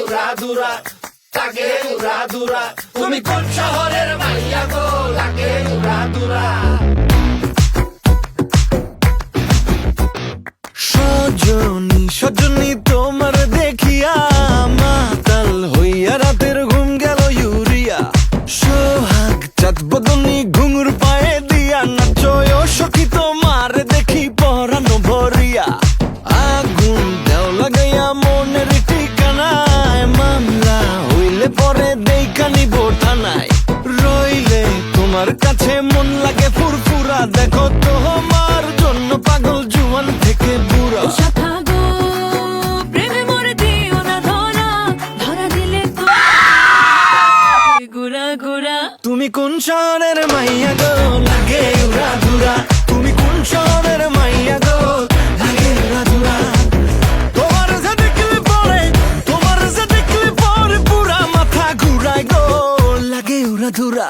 উড়াধুরা, লাগে উড়াধুরা। তুমি কোন শহরের মাইয়া গো, লাগে উড়াধুরা। সজনী সজনী তোমার দেখিয়া মাতাল হইয়া রাতের ঘুম গেল ইউরিয়া। সোহাগ চাঁদ বদনী ঘুঙুর পায়ে দিয়া নাচয় সখী তোমার দেখি পরানো ভরিয়া। আগুন দেও লাগাইয়া মনের ঠিকানায়, মামলা হইলে পরে দেইখা নিব থানায়। রইলে তোমার কাছে মন লাগে ফুরফুরা, দেখো তোমার জন্য পাগল জুয়ান থেকে বুড়া। তুমি কোন শহরের মাইয়া গো, লাগে উড়াধুরা। তুমি কোন শহরের মাইয়া গো, লাগে উড়াধুরা। তোমার যে দেখলে পরে, তোমার যে দেখলে পরে পুরা মাথা ঘুরায় গো, লাগে উড়াধুরা।